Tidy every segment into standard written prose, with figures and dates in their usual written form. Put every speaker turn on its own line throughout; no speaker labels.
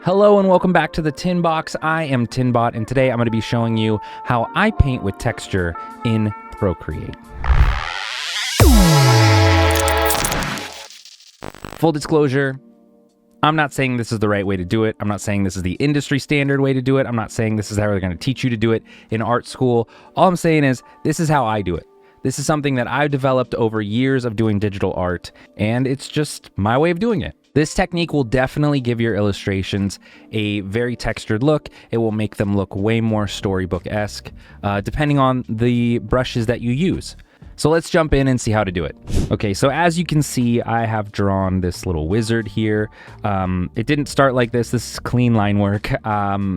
Hello and welcome back to the Tin Box. I am Tinbot, and today I'm going to be showing you how I paint with texture in Procreate. Full disclosure, I'm not saying this is the right way to do it. I'm not saying this is the industry standard way to do it. I'm not saying this is how they're going to teach you to do it in art school. All I'm saying is this is how I do it. This is something that I've developed over years of doing digital art, and it's just my way of doing it. This technique will definitely give your illustrations a very textured look. It will make them look way more storybook-esque, depending on the brushes that you use. So let's jump in and see how to do it. Okay, so as you can see, I have drawn this little wizard here. It didn't start like this. This is clean line work.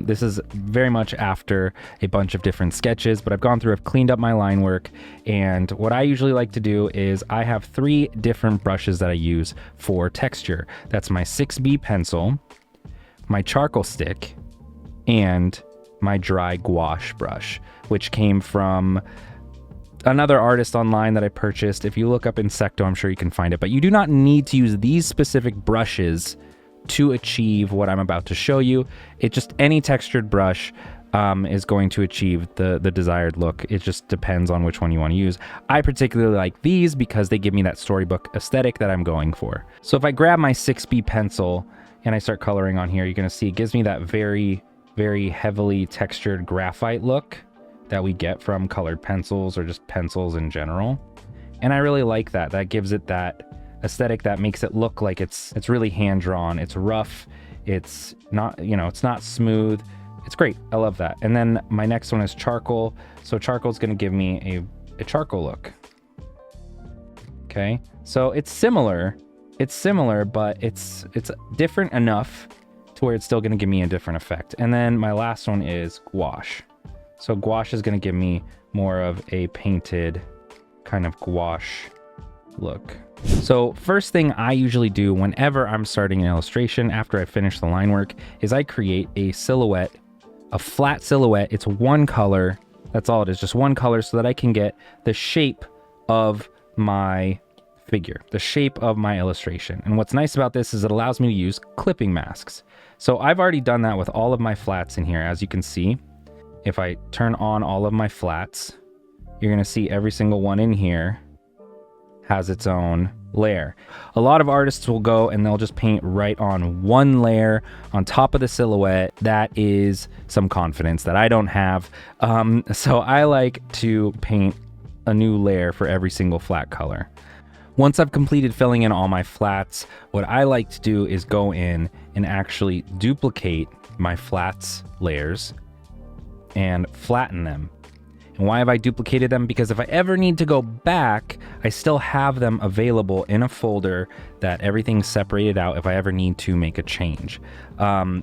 This is very much after a bunch of different sketches, but I've gone through, I've cleaned up my line work. And what I usually like to do is I have 3 different brushes that I use for texture. That's my 6B pencil, my charcoal stick, and my dry gouache brush, which came from another artist online that I purchased. If you look up Insecto, I'm sure you can find it, but you do not need to use these specific brushes to achieve what I'm about to show you. It just, any textured brush is going to achieve the desired look. It just depends on which one you want to use. I particularly like these because they give me that storybook aesthetic that I'm going for. So if I grab my 6B pencil and I start coloring on here, you're going to see it gives me that very, very heavily textured graphite look that we get from colored pencils or just pencils in general. And I really like that. That gives it that aesthetic that makes it look like it's really hand-drawn. It's rough. It's not, it's not smooth. It's great. I love that. And then my next one is charcoal. So charcoal is going to give me a charcoal look. Okay. So it's similar, but it's different enough to where it's still going to give me a different effect. And then my last one is gouache. So gouache is going to give me more of a painted kind of gouache look. So first thing I usually do whenever I'm starting an illustration after I finish the line work is I create a silhouette, a flat silhouette. It's one color. That's all it is, just one color, so that I can get the shape of my figure, the shape of my illustration. And what's nice about this is it allows me to use clipping masks. So I've already done that with all of my flats in here, as you can see. If I turn on all of my flats, you're going to see every single one in here has its own layer. A lot of artists will go and they'll just paint right on one layer on top of the silhouette. That is some confidence that I don't have. So I like to paint a new layer for every single flat color. Once I've completed filling in all my flats, what I like to do is go in and actually duplicate my flats layers and flatten them. And why have I duplicated them? Because if I ever need to go back, I still have them available in a folder that everything's separated out if I ever need to make a change.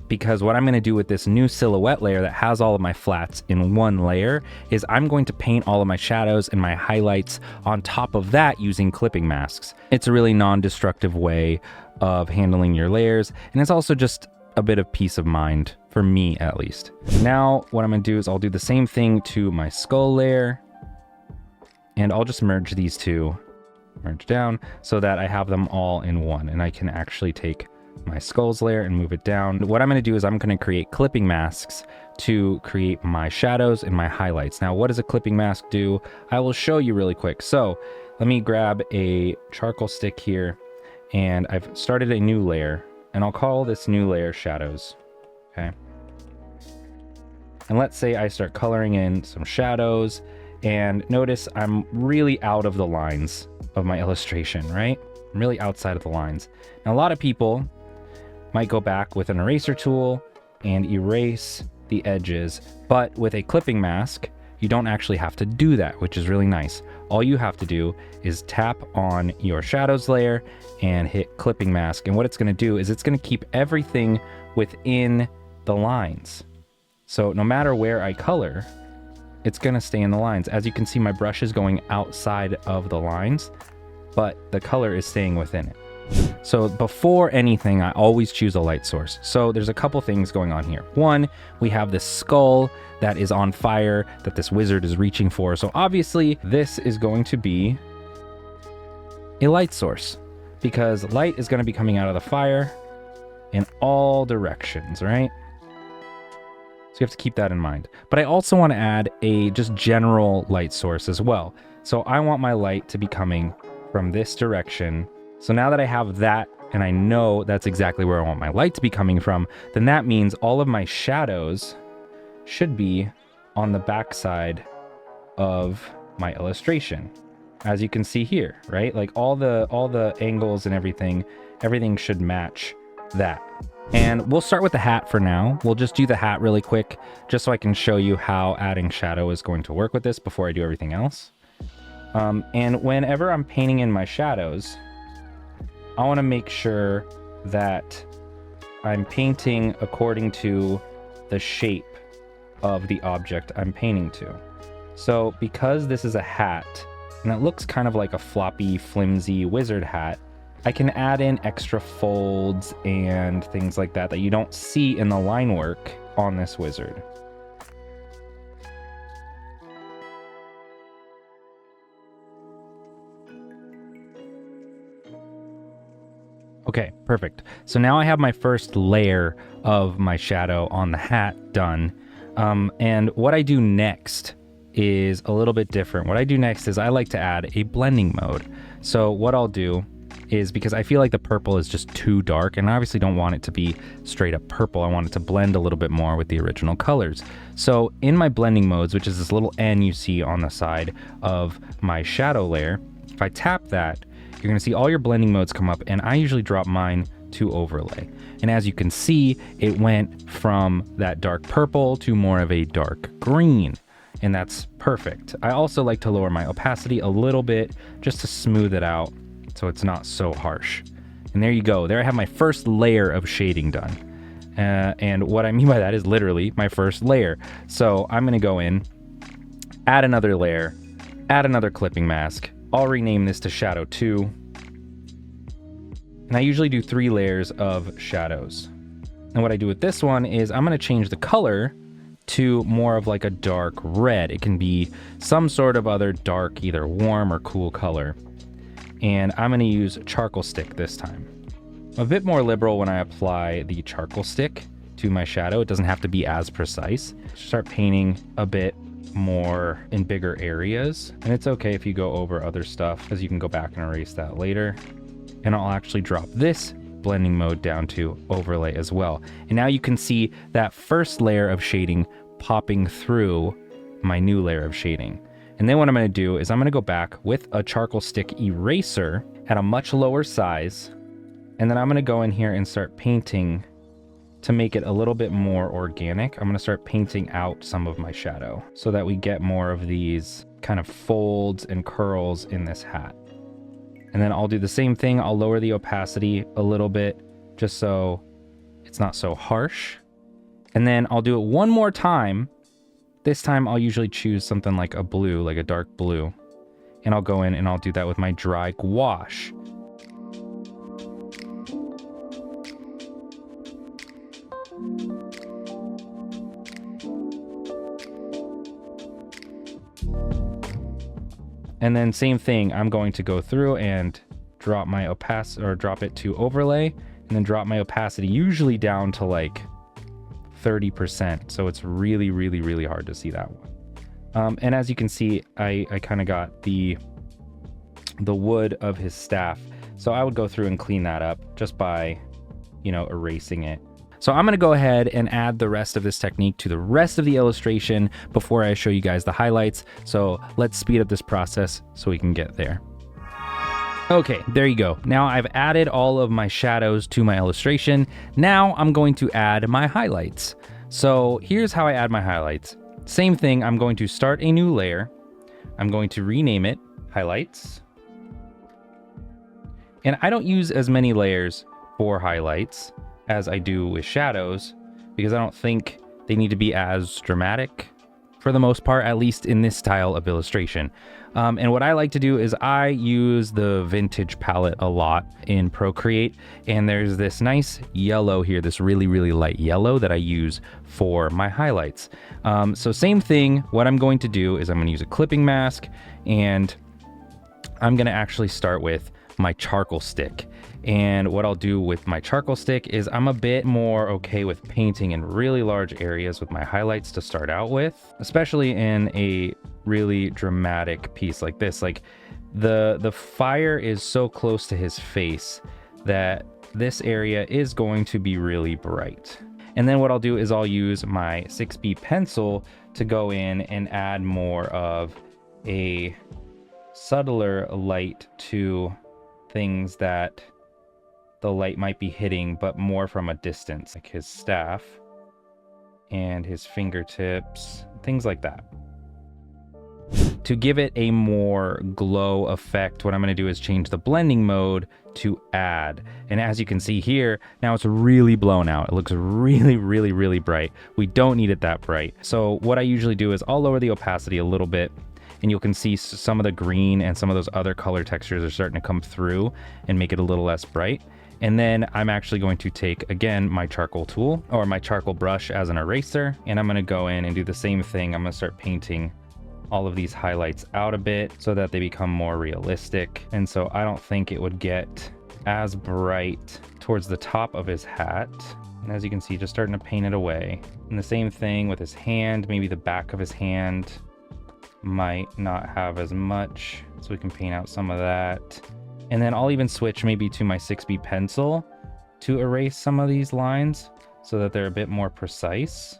Because what I'm going to do with this new silhouette layer that has all of my flats in one layer is I'm going to paint all of my shadows and my highlights on top of that using clipping masks. It's a really non-destructive way of handling your layers, and it's also just a bit of peace of mind, for me at least. Now what I'm going to do is I'll do the same thing to my skull layer, and I'll just merge these two, merge down, so that I have them all in one, and I can actually take my skulls layer and move it down. What I'm going to do is I'm going to create clipping masks to create my shadows and my highlights. Now what does a clipping mask do? I will show you really quick. So let me grab a charcoal stick here, and I've started a new layer, and I'll call this new layer shadows. Okay. And let's say I start coloring in some shadows, and notice I'm really out of the lines of my illustration, right? I'm really outside of the lines. Now, a lot of people might go back with an eraser tool and erase the edges, but with a clipping mask, you don't actually have to do that, which is really nice. All you have to do is tap on your shadows layer and hit clipping mask. And what it's going to do is it's going to keep everything within the lines. So no matter where I color, it's going to stay in the lines. As you can see, my brush is going outside of the lines, but the color is staying within it. So before anything, I always choose a light source. So there's a couple things going on here. One, we have this skull that is on fire that this wizard is reaching for. So obviously this is going to be a light source because light is going to be coming out of the fire in all directions, right? So you have to keep that in mind. But I also want to add a just general light source as well. So I want my light to be coming from this direction. So now that I have that, and I know that's exactly where I want my light to be coming from, then that means all of my shadows should be on the back side of my illustration, as you can see here, right? Like all the angles and everything should match that. And we'll start with the hat for now. We'll just do the hat really quick, just so I can show you how adding shadow is going to work with this before I do everything else. And whenever I'm painting in my shadows, I want to make sure that I'm painting according to the shape of the object I'm painting to. So because this is a hat, and it looks kind of like a floppy, flimsy wizard hat, I can add in extra folds and things like that that you don't see in the line work on this wizard. Okay, perfect. So now I have my first layer of my shadow on the hat done. And what I do next is a little bit different. What I do next is I like to add a blending mode. So what I'll do is, because I feel like the purple is just too dark, and I obviously don't want it to be straight up purple. I want it to blend a little bit more with the original colors. So in my blending modes, which is this little N you see on the side of my shadow layer, if I tap that, you're gonna see all your blending modes come up, and I usually drop mine to overlay. And as you can see, it went from that dark purple to more of a dark green, and that's perfect. I also like to lower my opacity a little bit just to smooth it out so it's not so harsh. And there you go. There I have my first layer of shading done. And what I mean by that is literally my first layer. So I'm gonna go in, add another layer, add another clipping mask. I'll rename this to Shadow 2. And I usually do 3 layers of shadows. And what I do with this one is I'm gonna change the color to more of like a dark red. It can be some sort of other dark, either warm or cool color. And I'm gonna use charcoal stick this time. I'm a bit more liberal when I apply the charcoal stick to my shadow. It doesn't have to be as precise. Start painting a bit more in bigger areas. And it's okay if you go over other stuff, because you can go back and erase that later. And I'll actually drop this blending mode down to overlay as well. And now you can see that first layer of shading popping through my new layer of shading. And then what I'm gonna do is I'm gonna go back with a charcoal stick eraser at a much lower size. And then I'm gonna go in here and start painting to make it a little bit more organic. I'm gonna start painting out some of my shadow so that we get more of these kind of folds and curls in this hat. And then I'll do the same thing. I'll lower the opacity a little bit just so it's not so harsh. And then I'll do it one more time. This time I'll usually choose something like a blue, like a dark blue. And I'll go in and I'll do that with my dry gouache. And then same thing, I'm going to go through and drop my opacity, or drop it to overlay, and then drop my opacity usually down to like 30%. So it's really, really, really hard to see that one. And as you can see, I kind of got the wood of his staff. So I would go through and clean that up just by, you know, erasing it. So I'm gonna go ahead and add the rest of this technique to the rest of the illustration before I show you guys the highlights. So let's speed up this process so we can get there. Okay, there you go. Now I've added all of my shadows to my illustration. Now I'm going to add my highlights. So here's how I add my highlights. Same thing, I'm going to start a new layer. I'm going to rename it Highlights. And I don't use as many layers for highlights as I do with shadows, because I don't think they need to be as dramatic for the most part, at least in this style of illustration. And what I like to do is I use the vintage palette a lot in Procreate, and there's this nice yellow here, this really, really light yellow that I use for my highlights. So same thing, what I'm going to do is I'm gonna use a clipping mask, and I'm gonna actually start with my charcoal stick. And what I'll do with my charcoal stick is I'm a bit more okay with painting in really large areas with my highlights to start out with, especially in a really dramatic piece like this. Like the fire is so close to his face that this area is going to be really bright. And then what I'll do is I'll use my 6B pencil to go in and add more of a subtler light to things that the light might be hitting, but more from a distance, like his staff and his fingertips, things like that. To give it a more glow effect, what I'm going to do is change the blending mode to add. And as you can see here, now it's really blown out. It looks really, really, really bright. We don't need it that bright. So what I usually do is I'll lower the opacity a little bit, and you can see some of the green and some of those other color textures are starting to come through and make it a little less bright. And then I'm actually going to take, again, my charcoal tool or my charcoal brush as an eraser, and I'm going to go in and do the same thing. I'm going to start painting all of these highlights out a bit so that they become more realistic. And so I don't think it would get as bright towards the top of his hat. And as you can see, just starting to paint it away. And the same thing with his hand, maybe the back of his hand might not have as much, so we can paint out some of that. And then I'll even switch maybe to my 6B pencil to erase some of these lines so that they're a bit more precise.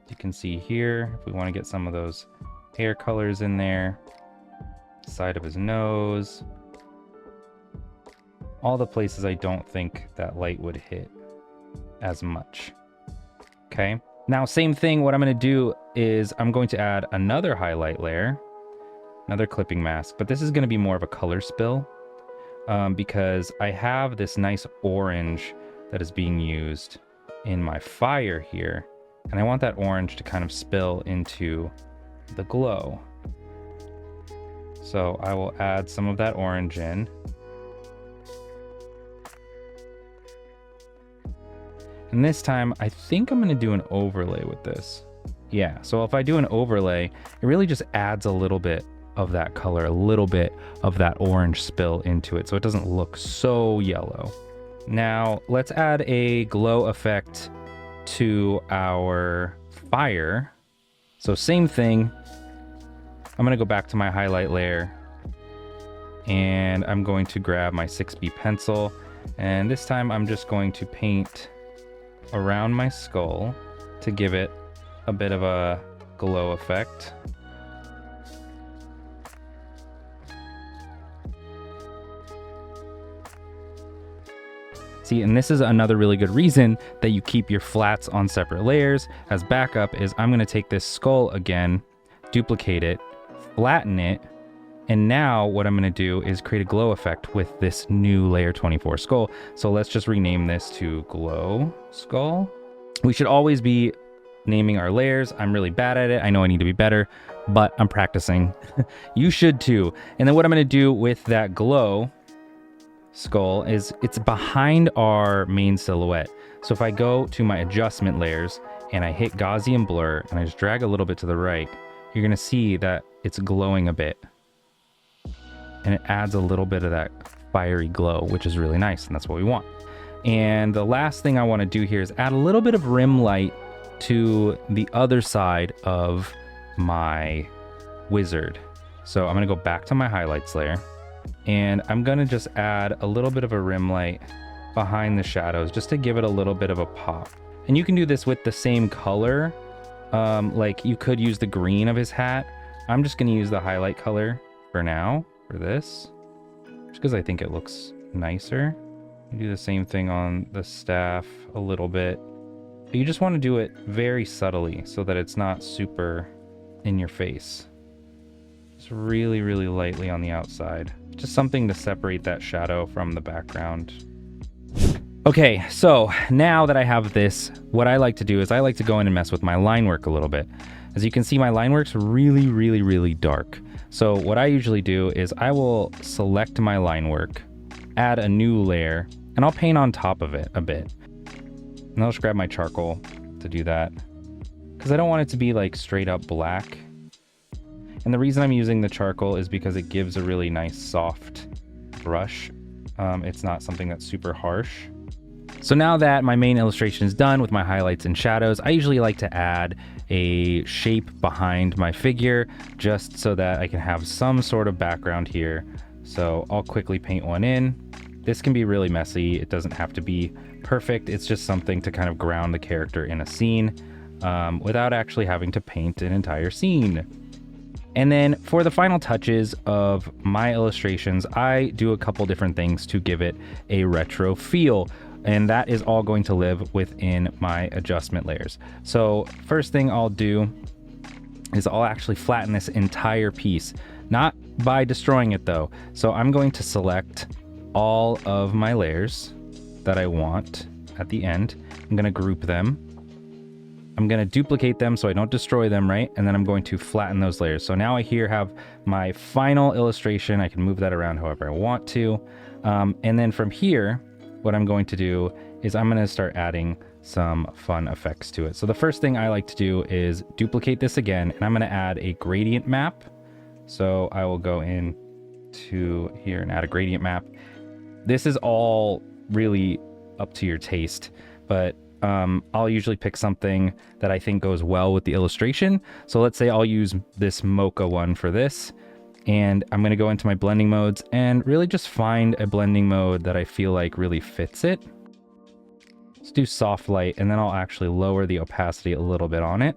You can see here, if we want to get some of those hair colors in there, side of his nose, all the places I don't think that light would hit as much. Okay, now same thing, what I'm going to do is I'm going to add another highlight layer, another clipping mask, but this is going to be more of a color spill because I have this nice orange that is being used in my fire here. And I want that orange to kind of spill into the glow. So I will add some of that orange in. And this time, I think I'm going to do an overlay with this. Yeah, so if I do an overlay, it really just adds a little bit of that color, a little bit of that orange spill into it, so it doesn't look so yellow. Now, let's add a glow effect to our fire. So same thing, I'm going to go back to my highlight layer and I'm going to grab my 6B pencil, and this time I'm just going to paint around my skull to give it a bit of a glow effect. See, and this is another really good reason that you keep your flats on separate layers as backup is I'm going to take this skull again, duplicate it, flatten it, and now what I'm going to do is create a glow effect with this new layer 24 skull. So let's just rename this to glow skull. We should always be naming our layers. I'm really bad at it. I know I need to be better, but I'm practicing. You should too. And then what I'm going to do with that glow skull is it's behind our main silhouette. So if I go to my adjustment layers and I hit Gaussian blur and I just drag a little bit to the right, you're going to see that it's glowing a bit. And it adds a little bit of that fiery glow, which is really nice, and that's what we want. And the last thing I want to do here is add a little bit of rim light to the other side of my wizard. So I'm going to go back to my highlights layer, and I'm going to just add a little bit of a rim light behind the shadows just to give it a little bit of a pop. And you can do this with the same color. Like you could use the green of his hat. I'm just going to use the highlight color for now for this, just because I think it looks nicer. You do the same thing on the staff a little bit. But you just want to do it very subtly so that it's not super in your face. Just really, really lightly on the outside. Just something to separate that shadow from the background. Okay, so now that I have this, what I like to do is I like to go in and mess with my line work a little bit. As you can see, my line work's really, really, really dark. So what I usually do is I will select my line work, add a new layer, and I'll paint on top of it a bit. And I'll just grab my charcoal to do that, because I don't want it to be like straight up black. And the reason I'm using the charcoal is because it gives a really nice soft brush It's not something that's super harsh. So now that my main illustration is done with my highlights and shadows, I usually like to add a shape behind my figure just so that I can have some sort of background here. So I'll quickly paint one in. This can be really messy. It doesn't have to be perfect. It's just something to kind of ground the character in a scene without actually having to paint an entire scene. And then for the final touches of my illustrations, I do a couple different things to give it a retro feel. And that is all going to live within my adjustment layers. So first thing I'll do is I'll actually flatten this entire piece, not by destroying it though. So I'm going to select all of my layers that I want at the end. I'm going to group them. I'm going to duplicate them so I don't destroy them, right? And then I'm going to flatten those layers. So now I here have my final illustration. I can move that around however I want to. And then from here, what I'm going to do is I'm going to start adding some fun effects to it. So the first thing I like to do is duplicate this again, and I'm going to add a gradient map. So I will go in to here and add a gradient map. This is all really up to your taste, but I'll usually pick something that I think goes well with the illustration. So let's say I'll use this mocha one for this, and I'm going to go into my blending modes and really just find a blending mode that I feel like really fits it. Let's do soft light, and then I'll actually lower the opacity a little bit on it.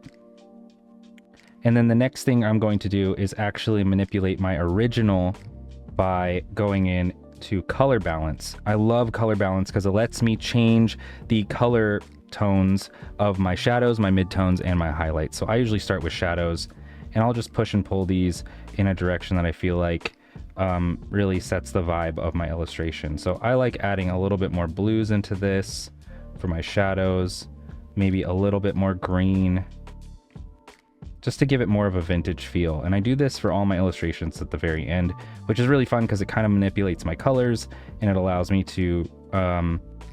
And then the next thing I'm going to do is actually manipulate my original by going in to color balance. I love color balance because it lets me change the color tones of my shadows, my midtones, and my highlights. So I usually start with shadows, and I'll just push and pull these in a direction that I feel like really sets the vibe of my illustration. So I like adding a little bit more blues into this for my shadows, maybe a little bit more green, just to give it more of a vintage feel. And I do this for all my illustrations at the very end, which is really fun because it kind of manipulates my colors and it allows me to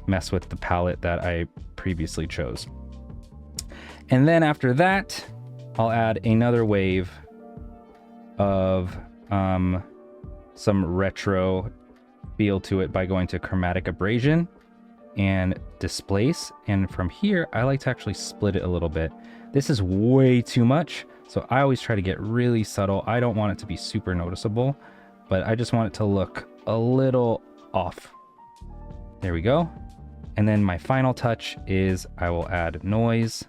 mess with the palette that I previously chose. And then after that, I'll add another wave of some retro feel to it by going to chromatic abrasion and displace. And from here, I like to actually split it a little bit. This is way too much, so I always try to get really subtle. I don't want it to be super noticeable, but I just want it to look a little off. There we go. And then my final touch is I will add noise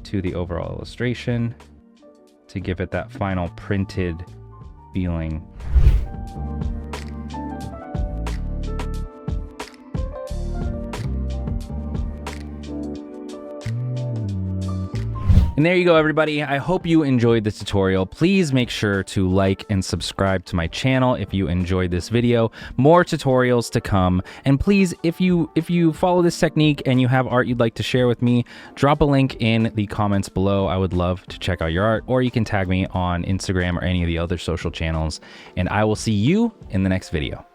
to the overall illustration to give it that final printed feeling. And there you go, everybody. I hope you enjoyed this tutorial. Please make sure to like and subscribe to my channel if you enjoyed this video. More tutorials to come. And please, if you follow this technique and you have art you'd like to share with me, drop a link in the comments below. I would love to check out your art, or you can tag me on Instagram or any of the other social channels. And I will see you in the next video.